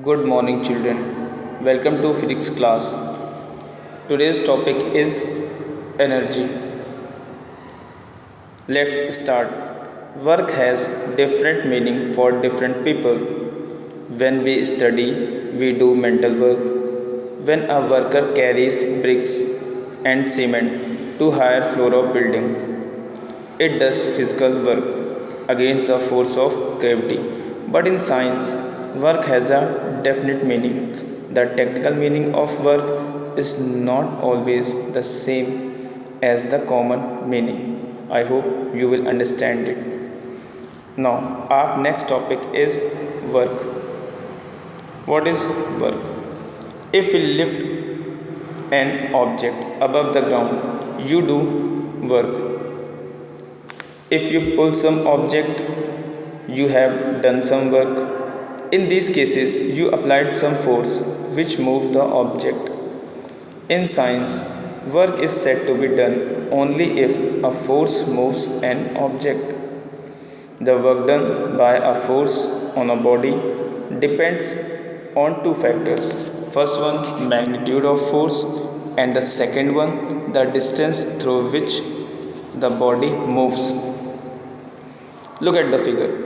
Good morning, children. Welcome to physics class. Today's topic is energy. Let's start. Work has different meaning for different people. When we study, we do mental work. When a worker carries bricks and cement to higher floor of building, it does physical work against the force of gravity. But in science, work has a definite meaning. The technical meaning of work is not always the same as the common meaning. I hope you will understand it. Now, our next topic is work. What is work? If we lift an object above the ground, you do work. If you pull some object, you have done some work. In these cases, you applied some force which moved the object. In science, work is said to be done only if a force moves an object. The work done by a force on a body depends on two factors. First one, magnitude of force, and the second one, the distance through which the body moves. Look at the figure.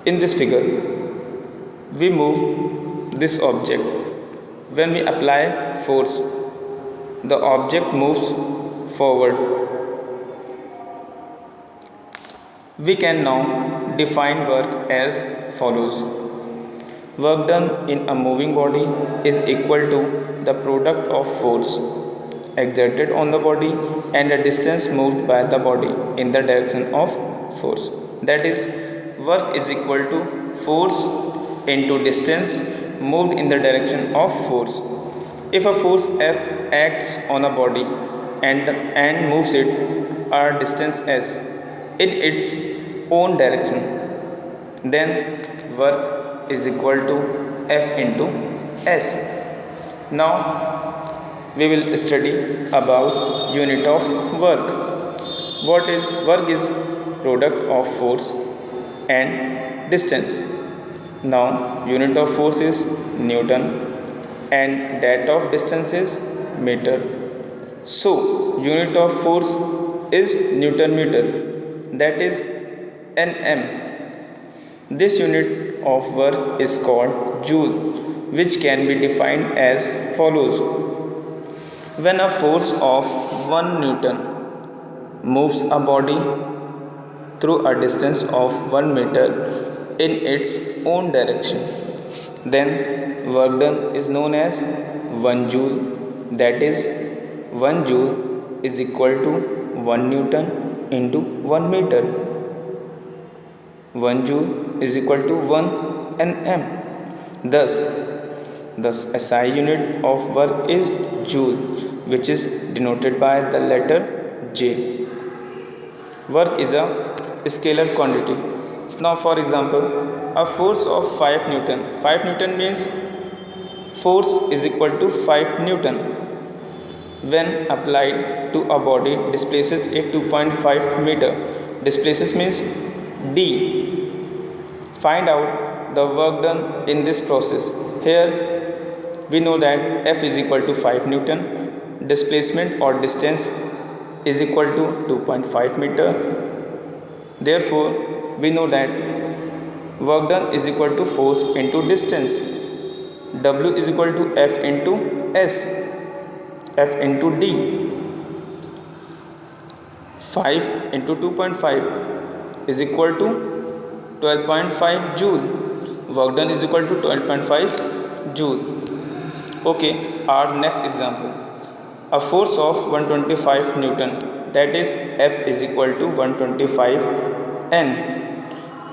In this figure, we move this object. When we apply force, the object moves forward. We can now define work as follows. Work done in a moving body is equal to the product of force exerted on the body and the distance moved by the body in the direction of force. That is, work is equal to force into distance moved in the direction of force. If a force F acts on a body and moves it a distance s in its own direction, then work is equal to F into S. Now we will study about unit of work. What is work is product of force and distance. Now unit of force is Newton and that of distance is meter. So unit of force is Newton meter, that is Nm. This unit of work is called joule, which can be defined as follows. When a force of 1 Newton moves a body through a distance of 1 meter in its own direction, then work done is known as 1 joule. That is, 1 joule is equal to 1 Newton into 1 meter. 1 joule is equal to 1 Nm. Thus SI unit of work is joule, which is denoted by the letter J. Work is a scalar quantity. Now, for example, a force of 5 Newton. 5 Newton means force is equal to 5 Newton. When applied to a body, displaces it 2.5 meter. Displaces means D. Find out the work done in this process. Here we know that F is equal to 5 Newton. Displacement or distance is equal to 2.5 meter. Therefore, we know that work done is equal to force into distance. W is equal to F into S. F into D. 5 into 2.5 is equal to 12.5 joule. Work done is equal to 12.5 joule. Okay, our next example. A force of 125 Newton, that is F is equal to 125 N,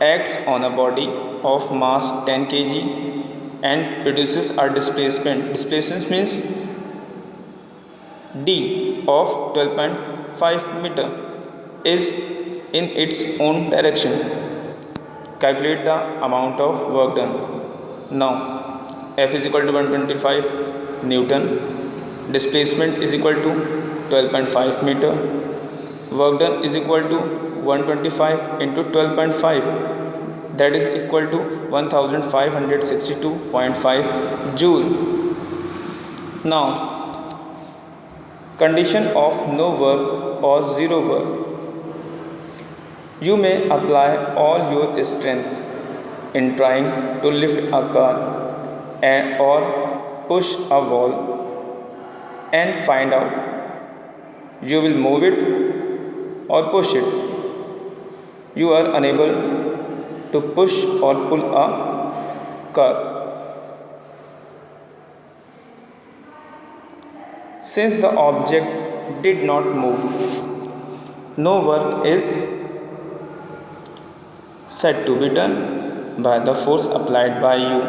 acts on a body of mass 10 kg and produces a displacement. Displacement means D of 12.5 meter is in its own direction. Calculate the amount of work done. Now F is equal to 125 Newton. Displacement is equal to 12.5 meter. Work done is equal to 125 into 12.5. that is equal to 1562.5 joule. Now, condition of no work or zero work. You may apply all your strength in trying to lift a car or push a wall and find out you will move it or push it. You are unable to push or pull a car. Since the object did not move, no work is said to be done by the force applied by you.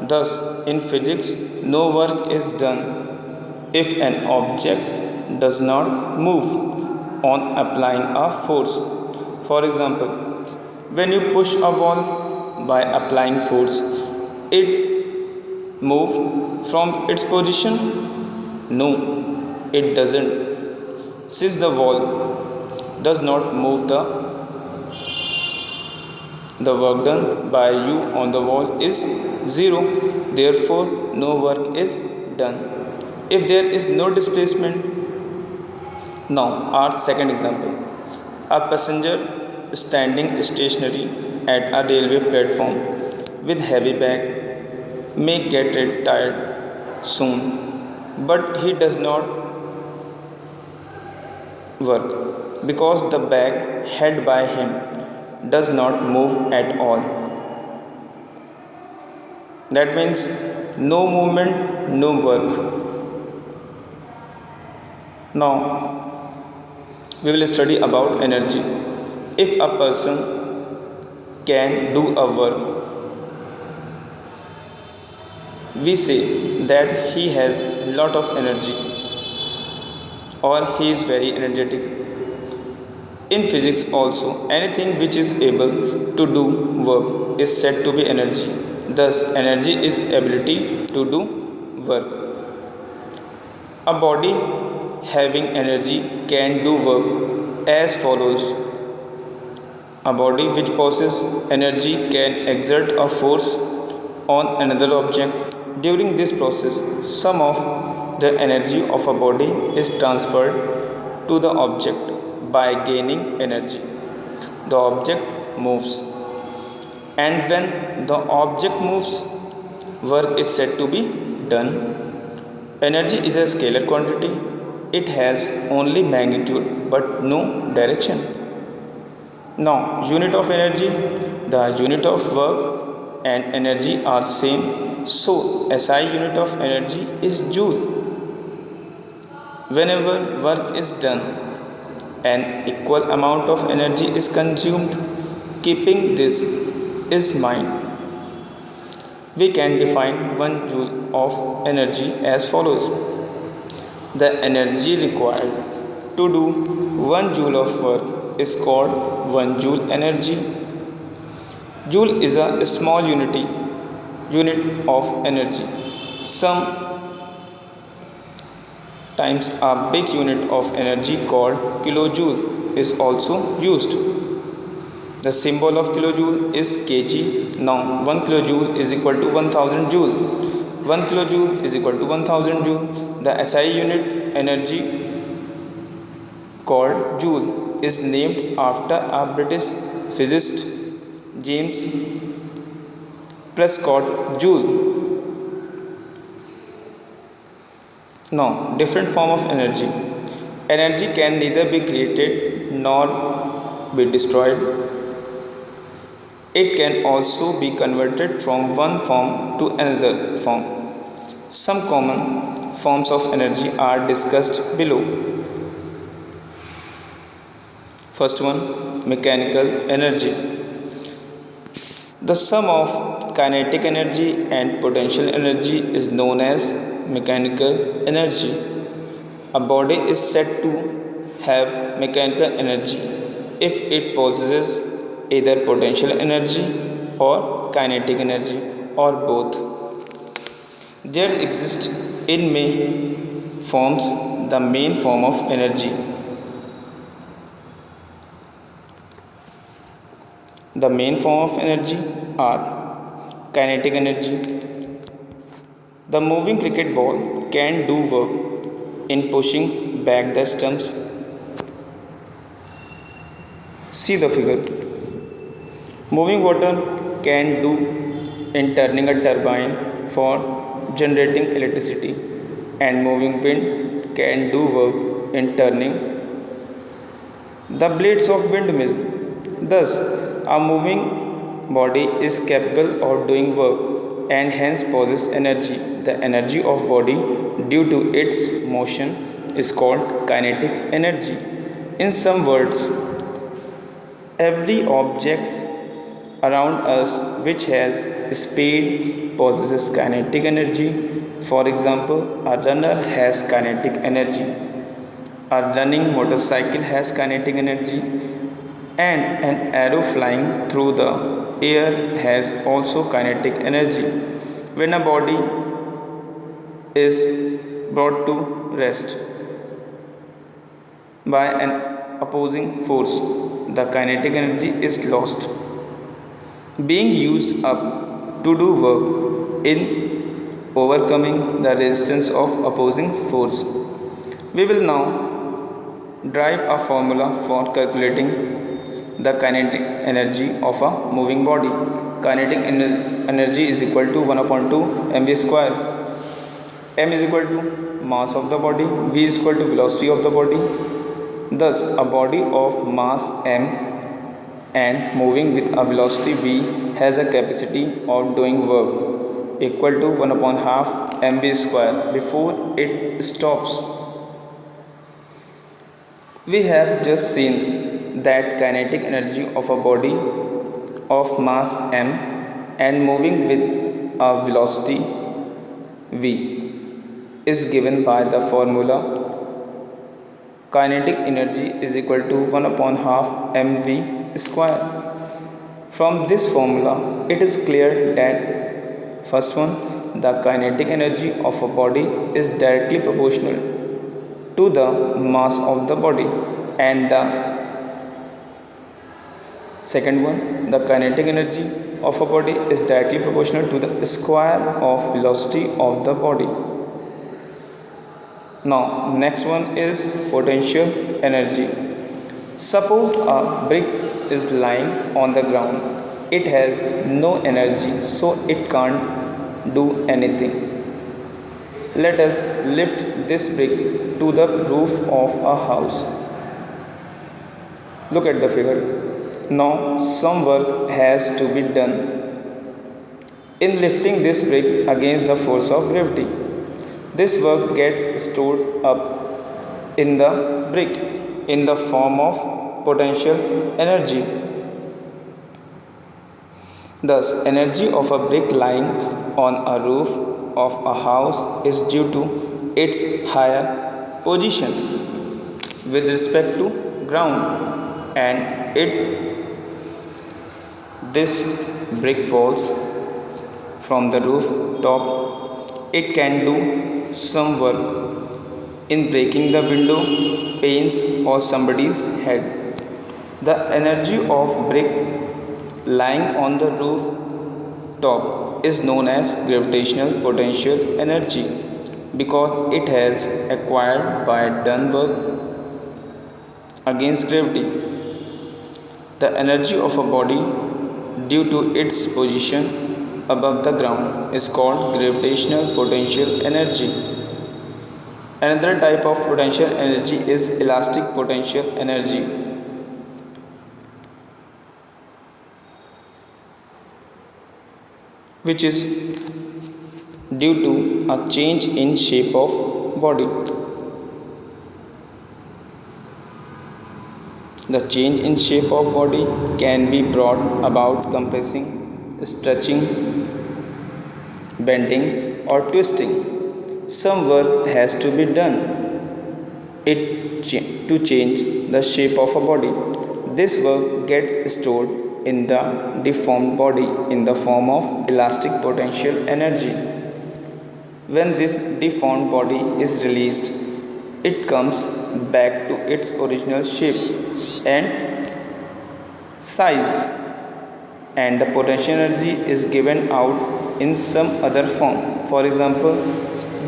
Thus, in physics, no work is done if an object does not move on applying a force. For example, when you push a wall by applying force, it moves from its position? No, it doesn't. Since the wall does not move, the work done by you on the wall is zero. Therefore, no work is done if there is no displacement. Now, our second example. A passenger standing stationary at a railway platform with heavy bag may get tired soon, but he does not work because the bag held by him does not move at all. That means no movement, no work. Now, we will study about energy. If a person can do a work, we say that he has lot of energy or he is very energetic. In physics also, anything which is able to do work is said to be energy. Thus, energy is ability to do work. A body having energy can do work as follows. A body which possesses energy can exert a force on another object. During this process, some of the energy of a body is transferred to the object. By gaining energy, the object moves, and when the object moves, work is said to be done. Energy is a scalar quantity. It has only magnitude but no direction. Now, unit of energy. The unit of work and energy are same, so SI unit of energy is joule. Whenever work is done, an equal amount of energy is consumed. Keeping this in mind, we can define 1 joule of energy as follows. The energy required to do 1 joule of work is called 1 joule energy. Joule is a small unit of energy. Sometimes a big unit of energy called kilojoule is also used. The symbol of kilojoule is kg. Now, 1 kilojoule is equal to 1000 joule. 1 kilojoule is equal to 1000 joule. The SI unit energy called joule is named after a British physicist, James Prescott Joule. Now, different form of energy. Energy can neither be created nor be destroyed. It can also be converted from one form to another form. Some common forms of energy are discussed below. First one, mechanical energy. The sum of kinetic energy and potential energy is known as mechanical energy. A body is said to have mechanical energy if it possesses either potential energy or kinetic energy or both. There exists in many forms the main form of energy. The main form of energy are kinetic energy. The moving cricket ball can do work in pushing back the stumps. See the figure. Moving water can do in turning a turbine for generating electricity, and moving wind can do work in turning the blades of windmill. Thus, a moving body is capable of doing work and hence possesses energy. The energy of body due to its motion is called kinetic energy. In some words, every object around us which has speed possesses kinetic energy. For example, a runner has kinetic energy, a running motorcycle has kinetic energy, and an arrow flying through the air has also kinetic energy. When a body is brought to rest by an opposing force, the kinetic energy is lost, being used up to do work in overcoming the resistance of opposing force. We will now derive a formula for calculating the kinetic energy of a moving body. Kinetic energy is equal to 1 upon 2 mv square. M is equal to mass of the body, v is equal to velocity of the body. Thus, a body of mass m and moving with a velocity v has a capacity of doing work equal to 1 upon half mv square before it stops. We have just seen that kinetic energy of a body of mass m and moving with a velocity v is given by the formula kinetic energy is equal to 1 upon half mv square. From this formula, it is clear that first one, the kinetic energy of a body is directly proportional to the mass of the body, and the second one, the kinetic energy of a body is directly proportional to the square of velocity of the body. Now, next one is potential energy. Suppose a brick is lying on the ground. It has no energy, so it can't do anything. Let us lift this brick to the roof of a house. Look at the figure. Now, some work has to be done in lifting this brick against the force of gravity. This work gets stored up in the brick in the form of potential energy. Thus, energy of a brick lying on a roof of a house is due to its higher position with respect to ground, and this brick falls from the rooftop. It can do some work in breaking the window panes or somebody's head. The energy of brick lying on the rooftop is known as gravitational potential energy because it has acquired by done work against gravity. The energy of a body due to its position above the ground is called gravitational potential energy. Another type of potential energy is elastic potential energy, which is due to a change in shape of body. The change in shape of body can be brought about compressing, stretching, bending or twisting. Some work has to be done to change the shape of a body. This work gets stored in the deformed body in the form of elastic potential energy. When this deformed body is released, it comes back to its original shape and size. and the potential energy is given out in some other form. For example,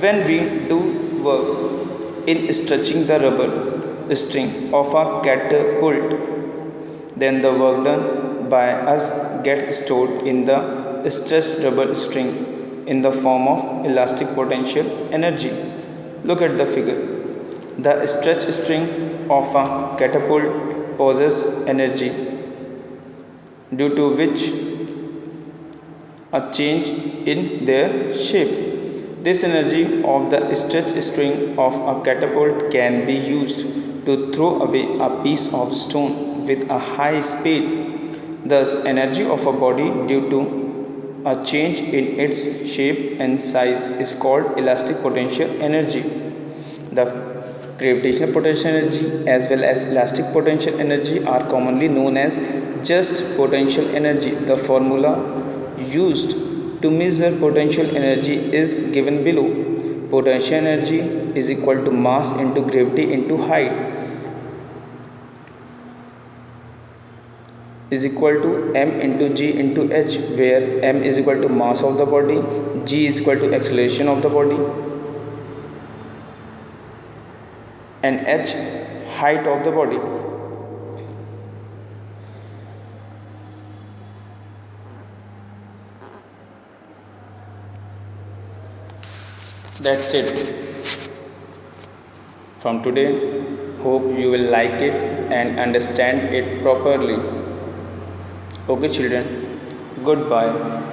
when we do work in stretching the rubber string of a catapult, then the work done by us gets stored in the stretched rubber string in the form of elastic potential energy. Look at the figure. The stretched string of a catapult possesses energy due to which a change in their shape. This energy of the stretched string of a catapult can be used to throw away a piece of stone with a high speed. Thus, energy of a body due to a change in its shape and size is called elastic potential energy. The gravitational potential energy as well as elastic potential energy are commonly known as just potential energy. The formula used to measure potential energy is given below. Potential energy is equal to mass into gravity into height is equal to m into g into h, where m is equal to mass of the body, g is equal to acceleration of the body, and h height of the body. That's it from today. Hope you will like it and understand it properly. Okay, children, goodbye.